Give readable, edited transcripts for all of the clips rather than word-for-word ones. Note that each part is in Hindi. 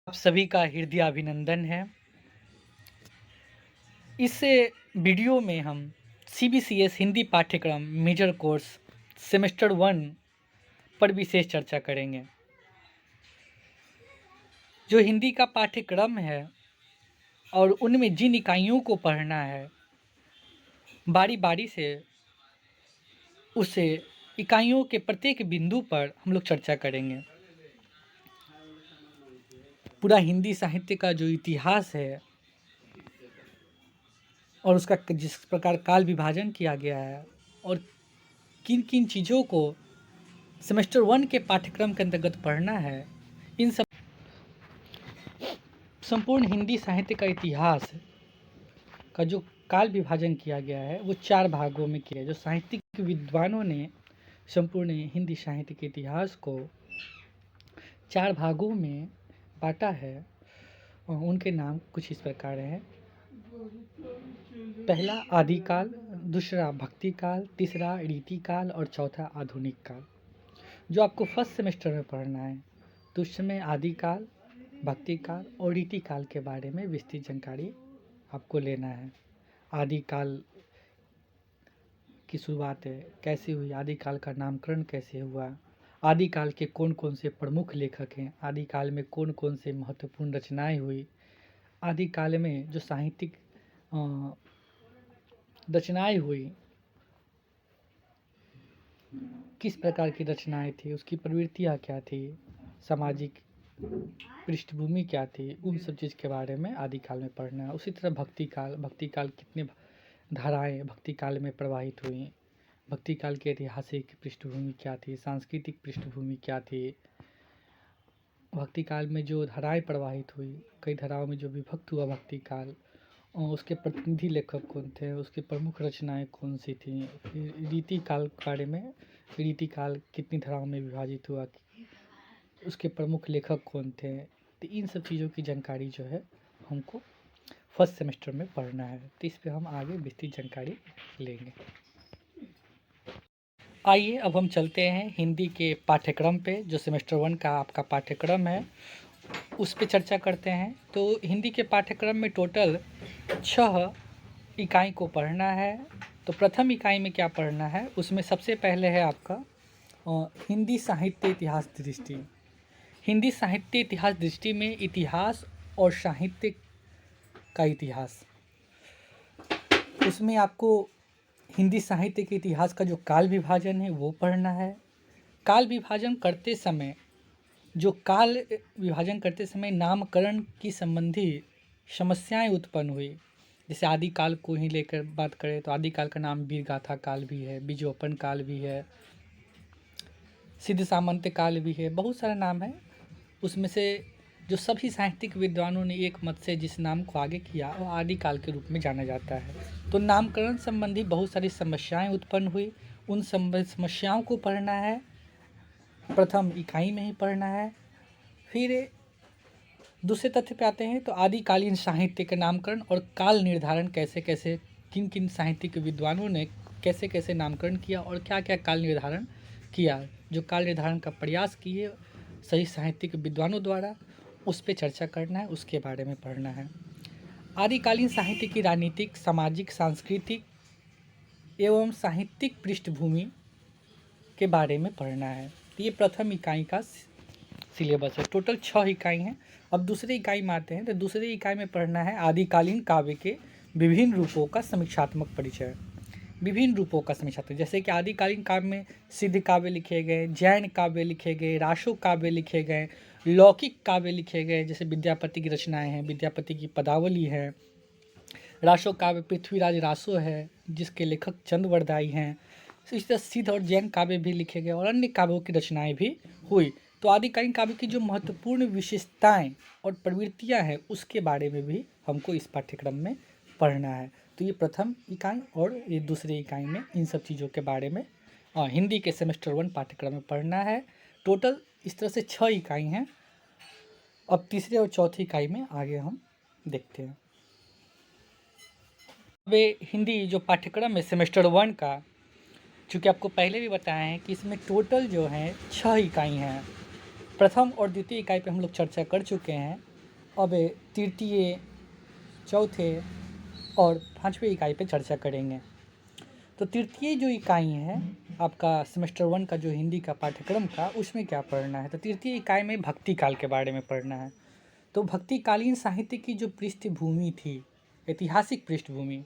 आप सभी का हृदय अभिनंदन है। इस वीडियो में हम सीबीसीएस हिंदी पाठ्यक्रम मेजर कोर्स सेमेस्टर 1 पर विशेष चर्चा करेंगे। जो हिंदी का पाठ्यक्रम है और उनमें जिन इकाइयों को पढ़ना है, बारी बारी से उस इकाइयों के प्रत्येक बिंदु पर हम लोग चर्चा करेंगे। पूरा हिंदी साहित्य का जो इतिहास है और उसका जिस प्रकार काल विभाजन किया गया है और किन किन चीज़ों को सेमेस्टर 1 के पाठ्यक्रम के अंतर्गत पढ़ना है, इन सब संपूर्ण हिंदी साहित्य का इतिहास का जो काल विभाजन किया गया है वो 4 भागों में किया है। जो साहित्यिक विद्वानों ने संपूर्ण हिंदी साहित्य के इतिहास को 4 भागों में बांटा है और उनके नाम कुछ इस प्रकार हैं। पहला आदिकाल, दूसरा भक्तिकाल, तीसरा रीतिकाल और चौथा आधुनिक काल। जो आपको फर्स्ट सेमेस्टर में पढ़ना है तो उसमें आदिकाल, भक्तिकाल और रीतिकाल के बारे में विस्तृत जानकारी आपको लेना है। आदिकाल की शुरुआत कैसे हुई, आदिकाल का नामकरण कैसे हुआ, आदिकाल के कौन कौन से प्रमुख लेखक हैं, आदिकाल में कौन कौन से महत्वपूर्ण रचनाएं हुई, आदिकाल में जो साहित्यिक रचनाएं हुई किस प्रकार की रचनाएं थी, उसकी प्रवृत्तियाँ क्या थी, सामाजिक पृष्ठभूमि क्या थी, उन सब चीज़ के बारे में आदिकाल में पढ़ना है। उसी तरह भक्तिकाल कितने धाराएं भक्तिकाल में प्रवाहित हुई, भक्तिकाल की ऐतिहासिक पृष्ठभूमि क्या थी, सांस्कृतिक पृष्ठभूमि क्या थी, भक्तिकाल में जो धाराएं प्रवाहित हुई, कई धाराओं में जो विभक्त हुआ भक्तिकाल, और उसके प्रतिनिधि लेखक कौन थे, उसकी प्रमुख रचनाएं कौन सी थी। रीतिकाल के बारे में, रीतिकाल कितनी धाराओं में विभाजित हुआ, उसके प्रमुख लेखक कौन थे। तो इन सब चीज़ों की जानकारी जो है हमको फर्स्ट सेमेस्टर में पढ़ना है, तो इस पर हम आगे विस्तृत जानकारी लेंगे। आइए अब हम चलते हैं हिंदी के पाठ्यक्रम पे। जो सेमेस्टर 1 का आपका पाठ्यक्रम है उस पे चर्चा करते हैं। तो हिंदी के पाठ्यक्रम में टोटल 6 इकाई को पढ़ना है। तो प्रथम इकाई में क्या पढ़ना है, उसमें सबसे पहले है आपका हिंदी साहित्य इतिहास दृष्टि। हिंदी साहित्य इतिहास दृष्टि में इतिहास और साहित्य का इतिहास, उसमें आपको हिंदी साहित्य के इतिहास का जो काल विभाजन है वो पढ़ना है। काल विभाजन करते समय नामकरण की संबंधी समस्याएं उत्पन्न हुई। जैसे आदिकाल को ही लेकर बात करें तो आदिकाल का नाम वीरगाथा काल भी है, बीजोपन काल भी है, सिद्ध सामंत काल भी है, बहुत सारे नाम है। उसमें से जो सभी साहित्यिक विद्वानों ने एक मत से जिस नाम को आगे किया वो आदिकाल के रूप में जाना जाता है। तो नामकरण संबंधी बहुत सारी समस्याएं उत्पन्न हुई, उन समस्याओं को पढ़ना है, प्रथम इकाई में ही पढ़ना है। फिर दूसरे तथ्य पे आते हैं तो आदिकालीन साहित्य के नामकरण और काल निर्धारण कैसे कैसे, किन किन साहित्यिक विद्वानों ने कैसे कैसे नामकरण किया और क्या क्या काल निर्धारण किया, जो काल निर्धारण का प्रयास किए सही साहित्यिक विद्वानों द्वारा, उस पर चर्चा करना है, उसके बारे में पढ़ना है। आदिकालीन साहित्य की राजनीतिक, सामाजिक, सांस्कृतिक एवं साहित्यिक पृष्ठभूमि के बारे में पढ़ना है। तो ये प्रथम इकाई का सिलेबस है। टोटल 6 इकाई हैं। अब दूसरी इकाई में आते हैं तो दूसरी इकाई में पढ़ना है आदिकालीन काव्य के विभिन्न रूपों का समीक्षात्मक परिचय। विभिन्न रूपों का समीक्षात्मक, जैसे कि आदिकालीन काव्य में सिद्ध काव्य लिखे गए, जैन काव्य लिखे गए, रासो काव्य लिखे गए, लौकिक काव्य लिखे गए, जैसे विद्यापति की रचनाएं हैं, विद्यापति की पदावली है। रासो काव्य पृथ्वीराज रासो है जिसके लेखक चंद्रवरदाई हैं। इसी तरह सिद्ध और जैन काव्य भी लिखे गए और अन्य काव्यों की रचनाएं भी हुई। तो आदिकालीन काव्य की जो महत्वपूर्ण विशेषताएं और प्रवृत्तियां हैं उसके बारे में भी हमको इस पाठ्यक्रम में पढ़ना है। तो ये प्रथम इकाई और ये दूसरी इकाई में इन सब चीज़ों के बारे में हिंदी के सेमेस्टर 1 पाठ्यक्रम में पढ़ना है। टोटल इस तरह से 6 इकाई हैं। अब तीसरे और चौथी इकाई में आगे हम देखते हैं। वे हिंदी जो पाठ्यक्रम है सेमेस्टर 1 का, चूँकि आपको पहले भी बताया है कि इसमें टोटल जो है 6 इकाई हैं। प्रथम और द्वितीय इकाई पे हम लोग चर्चा कर चुके हैं अब तृतीय, चौथे और पाँचवें इकाई पे चर्चा करेंगे। तो तृतीय जो इकाई है आपका सेमेस्टर 1 का जो हिंदी का पाठ्यक्रम का, उसमें क्या पढ़ना है? तो तृतीय इकाई में भक्ति काल के बारे में पढ़ना है। तो भक्तिकालीन साहित्य की जो पृष्ठभूमि थी, ऐतिहासिक पृष्ठभूमि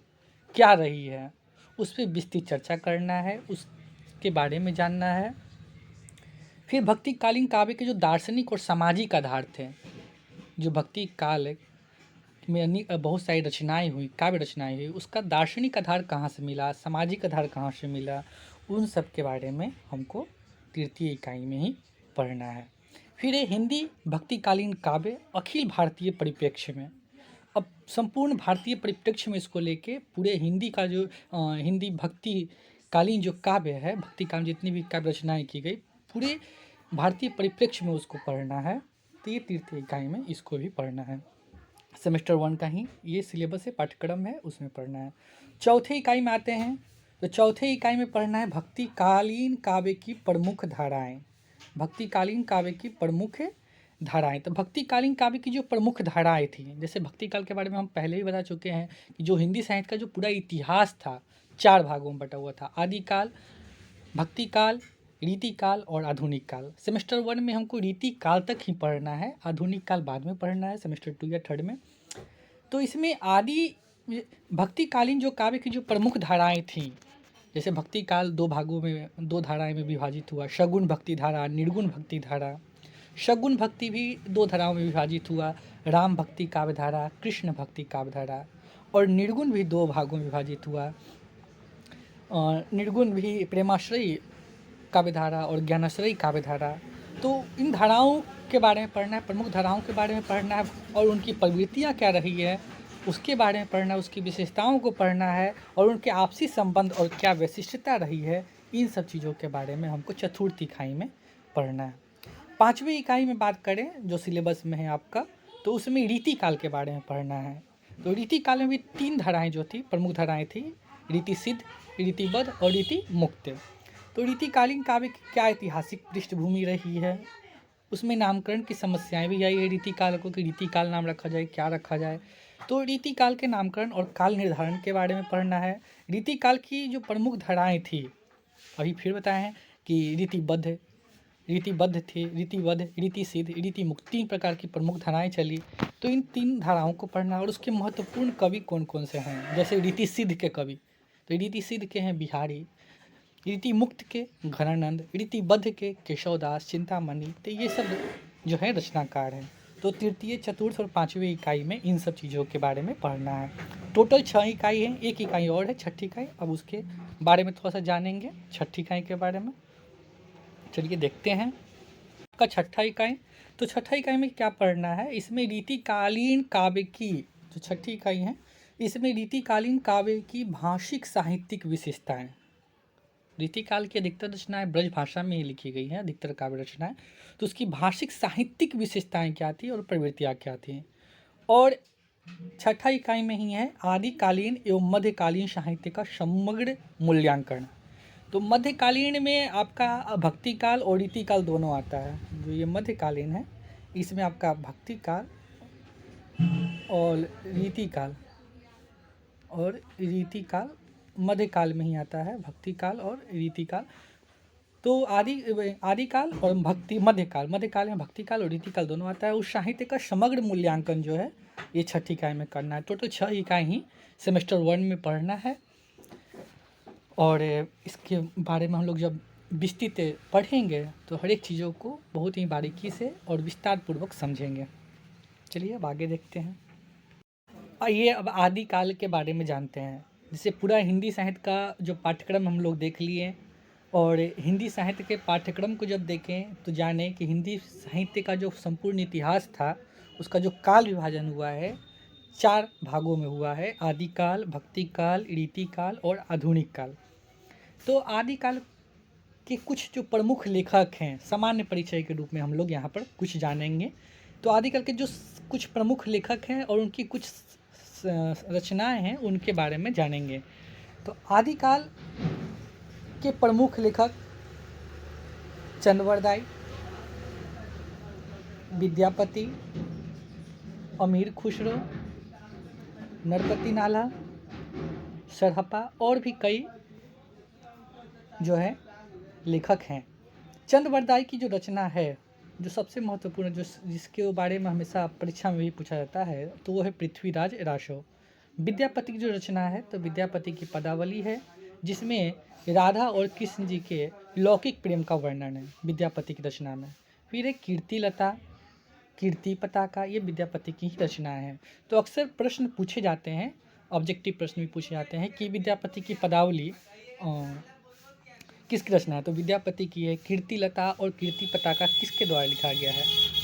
क्या रही है, उस पर विस्तृत चर्चा करना है, उसके बारे में जानना है। फिर भक्तिकालीन काव्य के जो दार्शनिक और सामाजिक आधार थे, जो भक्ति काल में बहुत सारी रचनाएं हुई, काव्य रचनाएं हुई, उसका दार्शनिक आधार कहाँ से मिला, सामाजिक आधार कहाँ से मिला, उन सब के बारे में हमको तृतीय इकाई में ही पढ़ना है। फिर ये हिंदी भक्तिकालीन काव्य अखिल भारतीय परिप्रेक्ष्य में, अब संपूर्ण भारतीय परिप्रेक्ष्य में इसको लेके पूरे हिंदी का जो हिंदी भक्तिकालीन जो काव्य है, भक्तिकालीन जितनी भी काव्य रचनाएं की गई, पूरे भारतीय परिप्रेक्ष्य में उसको पढ़ना है। तो ये तृतीय इकाई में इसको भी पढ़ना है। सेमेस्टर 1 का ही ये सिलेबस है, पाठ्यक्रम है, उसमें पढ़ना है। चौथे इकाई में आते हैं। तो चौथे इकाई में पढ़ना है भक्तिकालीन काव्य की प्रमुख धाराएं। भक्तिकालीन काव्य की प्रमुख धाराएं। तो भक्तिकालीन काव्य की जो प्रमुख धाराएं थी, जैसे भक्तिकाल के बारे में हम पहले ही बता चुके हैं कि जो हिंदी साहित्य का जो पूरा इतिहास था 4 भागों में बटा हुआ था, आदिकाल, भक्तिकाल, रीतिकाल और आधुनिक काल। सेमेस्टर 1 में हमको रीतिकाल तक ही पढ़ना है, आधुनिक काल बाद में पढ़ना है सेमेस्टर 2 या 3 में। तो इसमें आदि भक्तिकालीन जो काव्य की जो प्रमुख धाराएं थीं, जैसे भक्तिकाल 2 भागों में, 2 धाराएं में विभाजित हुआ, सगुण भक्ति धारा, निर्गुण भक्ति धारा। सगुण भक्ति भी 2 धाराओं में विभाजित हुआ, राम भक्ति काव्य धारा, कृष्ण भक्ति काव्य धारा। और निर्गुण भी 2 भागों में विभाजित हुआ, निर्गुण भी प्रेमाश्रयी काव्यधारा और ज्ञानाश्रयी काव्यधारा। तो इन धाराओं के बारे में पढ़ना है, प्रमुख धाराओं के बारे में पढ़ना है, और उनकी प्रवृत्तियाँ क्या रही है उसके बारे में पढ़ना है, उसकी विशेषताओं को पढ़ना है, और उनके आपसी संबंध और क्या विशिष्टता रही है, इन सब चीज़ों के बारे में हमको चतुर्थ इकाई में पढ़ना है। पाँचवीं इकाई में बात करें जो सिलेबस में है आपका, तो उसमें रीतिकाल के बारे में पढ़ना है। तो रीतिकाल में भी 3 धाराएँ जो थी, प्रमुख धाराएँ थी, रीति सिद्ध, रीतिबद्ध और रीति मुक्त। तो रीतिकालीन काव्य की क्या ऐतिहासिक पृष्ठभूमि रही है, उसमें नामकरण की समस्याएं भी आई है रीतिकाल को, कि रीतिकाल नाम रखा जाए, क्या रखा जाए। तो रीतिकाल के नामकरण और काल निर्धारण के बारे में पढ़ना है। रीतिकाल की जो प्रमुख धाराएं थी, अभी फिर बताए हैं कि रीतिबद्ध थे, रीतिबद्ध, रीति सिद्ध, रीति मुक्त, 3 प्रकार की प्रमुख धाराएं चली। तो इन 3 धाराओं को पढ़ना, और उसके महत्वपूर्ण कवि कौन कौन से हैं। जैसे रीति सिद्ध के कवि, तो रीति सिद्ध के हैं बिहारी, रीति मुक्त के घनानंद, रीतिबद्ध के केशवदास, चिंतामणि। तो ये सब जो है रचनाकार हैं। तो तृतीय, चतुर्थ और 5वीं इकाई में इन सब चीज़ों के बारे में पढ़ना है। टोटल 6 इकाई है, 1 इकाई और है, छठी इकाई। अब उसके बारे में थोड़ा सा जानेंगे, छठी इकाई के बारे में। चलिए देखते हैं का छठा इकाई। तो छठा इकाई में क्या पढ़ना है, इसमें रीतिकालीन काव्य की, जो छठी इकाई है, इसमें रीतिकालीन काव्य की भाषिक साहित्यिक विशेषताएं। रीतिकाल की अधिकतर रचनाएं ब्रज भाषा में ही लिखी गई हैं, अधिकतर काव्य रचनाएं। तो उसकी भाषिक साहित्यिक विशेषताएं क्या थी और प्रवृत्तियाँ क्या थी। और छठा इकाई में ही है आदिकालीन एवं मध्यकालीन साहित्य का समग्र मूल्यांकन। तो मध्यकालीन में आपका भक्तिकाल और रीतिकाल दोनों आता है। जो ये मध्यकालीन है, इसमें आपका भक्तिकाल और रीतिकाल मध्यकाल में ही आता है, भक्तिकाल और रीतिकाल। तो आदिकाल और मध्यकाल में भक्तिकाल और रीतिकाल दोनों आता है। उस साहित्य का समग्र मूल्यांकन जो है ये छठी इकाई में करना है। टोटल 6 इकाई ही सेमेस्टर 1 में पढ़ना है, और इसके बारे में हम लोग जब विस्तृत पढ़ेंगे तो हर एक चीज़ों को बहुत ही बारीकी से और विस्तार पूर्वक समझेंगे। चलिए अब आगे देखते हैं। आइए अब आदिकाल के बारे में जानते हैं। जैसे पूरा हिंदी साहित्य का जो पाठ्यक्रम हम लोग देख लिए, और हिंदी साहित्य के पाठ्यक्रम को जब देखें तो जाने कि हिंदी साहित्य का जो संपूर्ण इतिहास था, उसका जो काल विभाजन हुआ है 4 भागों में हुआ है, आदिकाल, भक्तिकाल, रीतिकाल और आधुनिक काल। तो आदिकाल के कुछ जो प्रमुख लेखक हैं, सामान्य परिचय के रूप में हम लोग यहाँ पर कुछ जानेंगे। तो आदिकाल के जो कुछ प्रमुख लेखक हैं और उनकी कुछ रचनाएं हैं, उनके बारे में जानेंगे। तो आदिकाल के प्रमुख लेखक चंद्रवरदाई, विद्यापति अमीर खुसरो, नरपति नाला, सरहप्पा और भी कई जो है लेखक हैं। चंद की जो रचना है, जो सबसे महत्वपूर्ण, जो जिसके बारे में हमेशा परीक्षा में भी पूछा जाता है, तो वो है पृथ्वीराज रासो। विद्यापति की जो रचना है, तो विद्यापति की पदावली है, जिसमें राधा और कृष्ण जी के लौकिक प्रेम का वर्णन है विद्यापति की रचना में। फिर एक कीर्तिलता, कीर्ति पताका, ये विद्यापति की ही रचनाएं हैं। तो अक्सर प्रश्न पूछे जाते हैं, ऑब्जेक्टिव प्रश्न भी पूछे जाते हैं कि विद्यापति की पदावली किसकी रचना है, तो विद्यापति की है। कीर्तिलता और कीर्ति पताका किसके द्वारा लिखा गया है,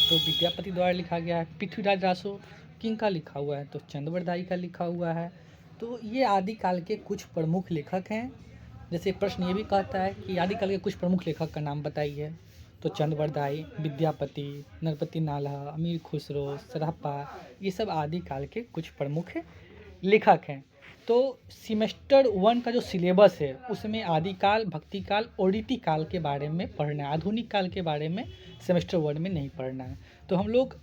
तो विद्यापति द्वारा लिखा गया है। पृथ्वीराज रासो किनका लिखा हुआ है, तो चंद का लिखा हुआ है। तो ये आदिकाल के कुछ प्रमुख लेखक हैं। जैसे प्रश्न ये भी कहता है कि आदिकाल के कुछ प्रमुख लेखक का नाम बताइए, तो चंद विद्यापति, नरपति नाला, अमीर खुसरो, सरहप्पा, ये सब आदिकाल के कुछ प्रमुख लेखक हैं। तो सेमेस्टर 1 का जो सिलेबस है, उसमें आदिकाल, भक्तिकाल और रीतिकाल के बारे में पढ़ना है। आधुनिक काल के बारे में सेमेस्टर 1 में नहीं पढ़ना है। तो हम लोग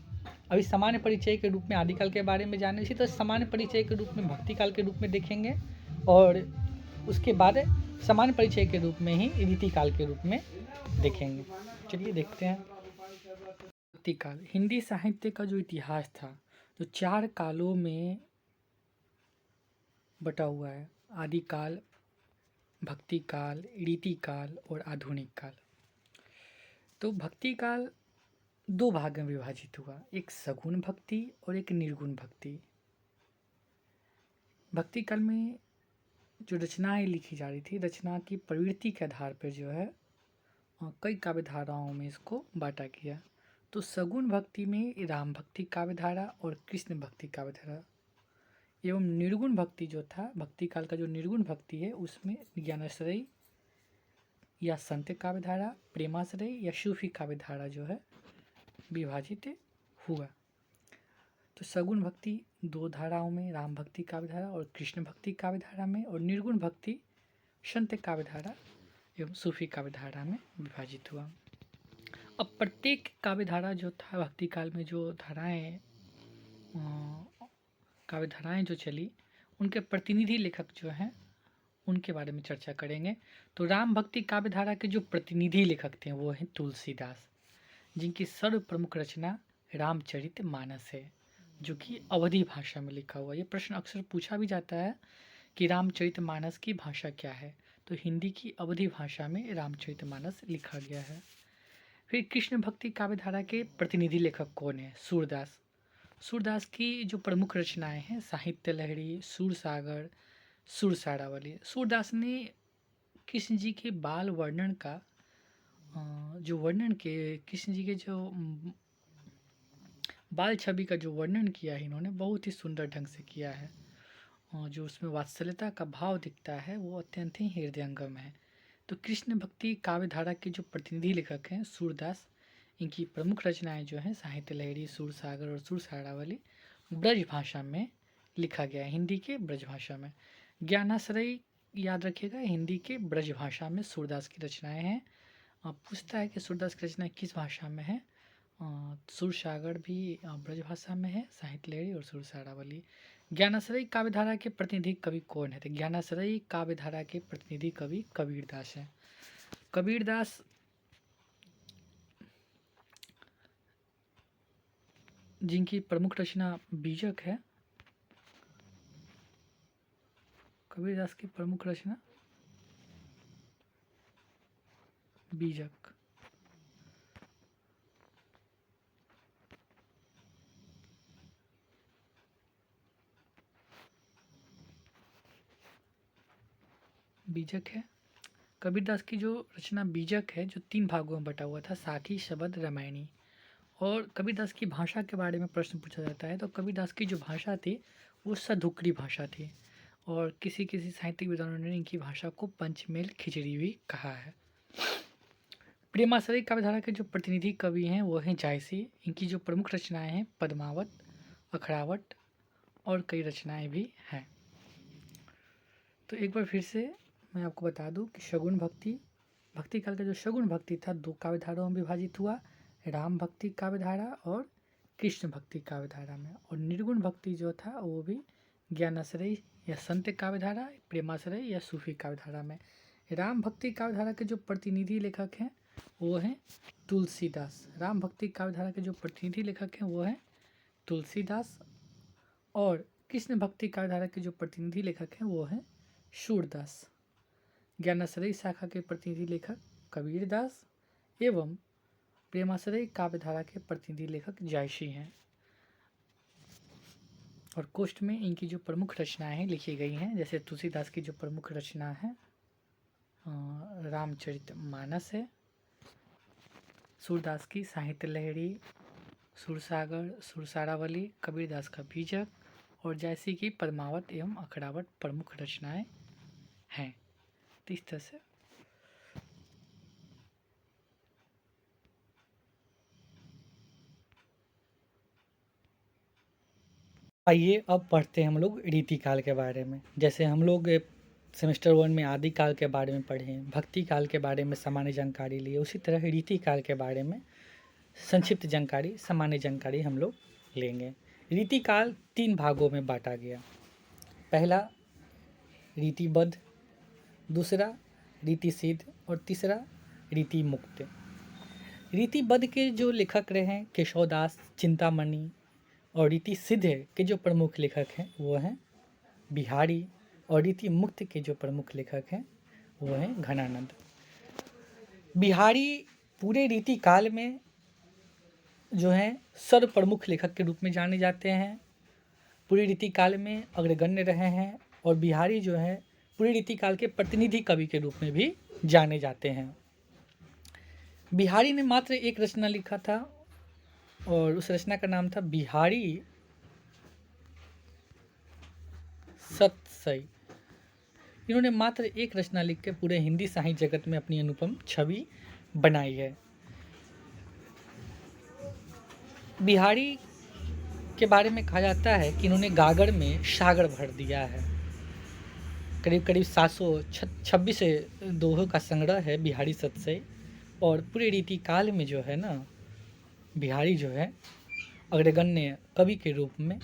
अभी सामान्य परिचय के रूप में आदिकाल के बारे में जाने, इसी तरह सामान्य परिचय के रूप में भक्तिकाल के रूप में देखेंगे, और उसके बाद सामान्य परिचय के रूप में ही रीतिकाल के रूप में देखेंगे। चलिए देखते हैं। भक्तिकाल हिंदी साहित्य का जो इतिहास था, तो 4 कालों में बटा हुआ है। आदिकाल, भक्तिकाल, रीतिकाल और आधुनिक काल। तो भक्तिकाल 2 भाग में विभाजित हुआ, एक सगुण भक्ति और एक निर्गुण भक्ति। भक्तिकाल में जो रचनाएं लिखी जा रही थी, रचना की प्रवृत्ति के आधार पर जो है कई काव्य धाराओं में इसको बांटा गया। तो सगुण भक्ति में राम भक्ति काव्य धारा और कृष्ण भक्ति काव्य धारा, एवं निर्गुण भक्ति जो था, भक्ति काल का जो निर्गुण भक्ति है, उसमें ज्ञानाश्रय या संत काव्य धारा, प्रेमाश्रय या सूफी काव्य धारा जो है विभाजित हुआ। तो सगुण भक्ति 2 धाराओं में, राम भक्ति काव्य धारा और कृष्ण भक्ति काव्य धारा में, और निर्गुण भक्ति संत काव्य धारा एवं सूफी काव्य धारा में विभाजित हुआ। अब प्रत्येक काव्य धारा जो था, भक्ति काल में जो धाराएं, काव्य धाराएं जो चली, उनके प्रतिनिधि लेखक जो हैं उनके बारे में चर्चा करेंगे। तो राम भक्ति काव्य धारा के जो प्रतिनिधि लेखक थे वो हैं तुलसीदास, जिनकी सर्व प्रमुख रचना रामचरित मानस है, जो कि अवधी भाषा में लिखा हुआ। ये प्रश्न अक्सर पूछा भी जाता है कि रामचरित मानस की भाषा क्या है, तो हिंदी की अवधी भाषा में रामचरित मानस लिखा गया है। फिर कृष्ण भक्ति काव्य धारा के प्रतिनिधि लेखक कौन है, सूरदास। सूरदास की जो प्रमुख रचनाएं हैं, साहित्य लहरी, सूरसागर, सुरसारावली। सूरदास ने कृष्ण जी के बाल वर्णन का जो वर्णन के, कृष्ण जी के जो बाल छवि का जो वर्णन किया है इन्होंने, बहुत ही सुंदर ढंग से किया है। जो उसमें वात्सल्यता का भाव दिखता है वो अत्यंत ही हृदयंगम है। तो कृष्ण भक्ति काव्य धारा के जो प्रतिनिधि लेखक हैं सूरदास, इनकी प्रमुख रचनाएं जो हैं साहित्य लहरी, सूरसागर और सुरसारावली ब्रज भाषा में लिखा गया है, हिंदी के ब्रज भाषा में। ज्ञानाश्रय याद रखिएगा, हिंदी के ब्रज भाषा में सूरदास की रचनाएं हैं। पूछता है कि सूरदास की रचनाएं किस भाषा में है, सुरसागर भी ब्रज भाषा में है, साहित्य लहरी और सुरसारावली। ज्ञानाश्रय काव्य धारा के प्रतिनिधि कवि कौन है, तो ज्ञानाश्रय काव्य धारा के प्रतिनिधि कवि कबीरदास हैं। कबीरदास जिनकी प्रमुख रचना बीजक है, कबीरदास की प्रमुख रचना बीजक। बीजक है। कबीरदास की जो रचना बीजक है, जो 3 भागों में बटा हुआ था, साखी, शबद, रामायणी। और कबीरदास की भाषा के बारे में प्रश्न पूछा जाता है, तो कबीरदास की जो भाषा थी वो सधुकरी भाषा थी, और किसी किसी साहित्यिक विद्वानों ने इनकी भाषा को पंचमेल खिचड़ी भी कहा है। प्रेमाश्रय काव्य धारा के जो प्रतिनिधि कवि हैं वो हैं जायसी। इनकी जो प्रमुख रचनाएं हैं पद्मावत, अखड़ावट और कई रचनाएं भी हैं। तो एक बार फिर से मैं आपको बता दूं कि शगुन भक्ति, भक्ति काल का जो शगुन भक्ति था 2 काव्य धाराओं में विभाजित हुआ, राम भक्ति काव्य धारा और कृष्ण भक्ति काव्य धारा में। और निर्गुण भक्ति जो था वो भी ज्ञानाश्रय या संत काव्य धारा, प्रेमाश्रय या सूफी काव्य धारा में। राम भक्ति काव्य धारा के जो प्रतिनिधि लेखक हैं वो हैं तुलसीदास। राम भक्ति काव्य धारा के जो प्रतिनिधि लेखक हैं वो हैं तुलसीदास। और कृष्ण भक्ति काव्य धारा के जो प्रतिनिधि लेखक हैं वो हैं सूरदास। ज्ञानाश्रय शाखा के प्रतिनिधि लेखक कबीरदास एवं प्रेमाश्रय काव्य धारा के प्रतिनिधि लेखक जायसी हैं। और कोष्ठ में इनकी जो प्रमुख रचनाएं लिखी गई हैं, जैसे तुलसीदास की जो प्रमुख रचना है रामचरितमानस है, सूरदास की साहित्य लहरी, सुरसागर, सुरसारावली, कबीरदास का बीजक और जायसी की पद्मावत एवं अखड़ावत प्रमुख रचनाएं हैं। तो इस तरह से आइए अब पढ़ते हैं हम लोग रीतिकाल के बारे में। जैसे हम लोग सेमेस्टर 1 में आदिकाल के बारे में पढ़े, भक्ति काल के बारे में सामान्य जानकारी लिए, उसी तरह रीतिकाल के बारे में संक्षिप्त जानकारी, सामान्य जानकारी हम लोग लेंगे। रीतिकाल 3 भागों में बांटा गया। पहला रीतिबद्ध, दूसरा रीतिसिद्ध और तीसरा रीतिमुक्त। रीतिबद्ध के जो लेखक रहे हैं केशवदास, चिंतामणि, और रीतिसिद्ध के जो प्रमुख लेखक हैं वो हैं बिहारी, और रीतिमुक्त के जो प्रमुख लेखक हैं वो हैं घनानंद। बिहारी पूरे रीतिकाल में जो हैं सर्व प्रमुख लेखक के रूप में जाने जाते हैं, पूरे रीतिकाल में अग्रगण्य रहे हैं, और बिहारी जो है पूरे रीतिकाल के प्रतिनिधि कवि के रूप में भी जाने जाते हैं। बिहारी ने मात्र एक रचना लिखा था और उस रचना का नाम था बिहारी सतसई। इन्होंने मात्र एक रचना लिख के पूरे हिंदी साहित्य जगत में अपनी अनुपम छवि बनाई है। बिहारी के बारे में कहा जाता है कि इन्होंने गागर में सागर भर दिया है। करीब करीब 726 दोहों का संग्रह है बिहारी सतसई। और पूरे रीतिकाल में जो है ना बिहारी जो है अग्रगण्य कवि के रूप में,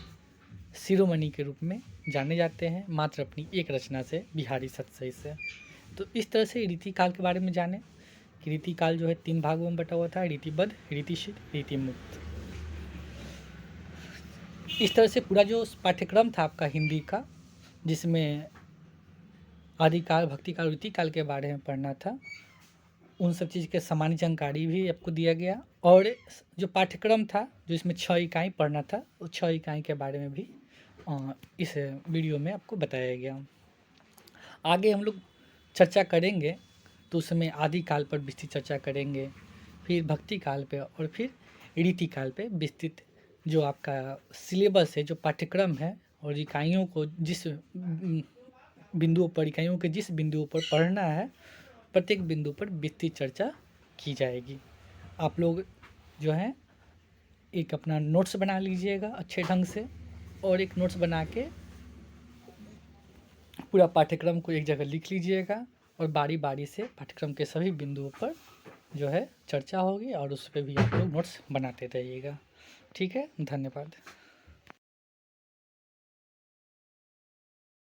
शिरोमणि के रूप में जाने जाते हैं, मात्र अपनी एक रचना से, बिहारी सतसई से। तो इस तरह से रीतिकाल के बारे में जाने कि रीतिकाल जो है 3 भागों में बटा हुआ था, रीतिबद्ध, रीतिसिद्ध, रीतिमुक्त। इस तरह से पूरा जो पाठ्यक्रम था आपका हिंदी का, जिसमें आदिकाल, भक्तिकाल, रीतिकाल के बारे में पढ़ना था, उन सब चीज़ के सामान्य जानकारी भी आपको दिया गया। और जो पाठ्यक्रम था जो इसमें 6 इकाई पढ़ना था, उस 6 इकाई के बारे में भी इस वीडियो में आपको बताया गया। आगे हम लोग चर्चा करेंगे तो उसमें आदिकाल पर विस्तृत चर्चा करेंगे, फिर भक्ति काल पे, और फिर रीतिकाल पे विस्तृत जो आपका सिलेबस है, जो पाठ्यक्रम है, और इकाइयों को जिस बिंदुओं पर, इकाइयों के जिस बिंदुओं पर पढ़ना है, प्रत्येक बिंदु पर विस्तृत चर्चा की जाएगी। आप लोग जो है एक अपना नोट्स बना लीजिएगा अच्छे ढंग से, और एक नोट्स बना के पूरा पाठ्यक्रम को एक जगह लिख लीजिएगा, और बारी बारी से पाठ्यक्रम के सभी बिंदुओं पर जो है चर्चा होगी, और उस पर भी आप लोग नोट्स बनाते रहिएगा। ठीक है, धन्यवाद।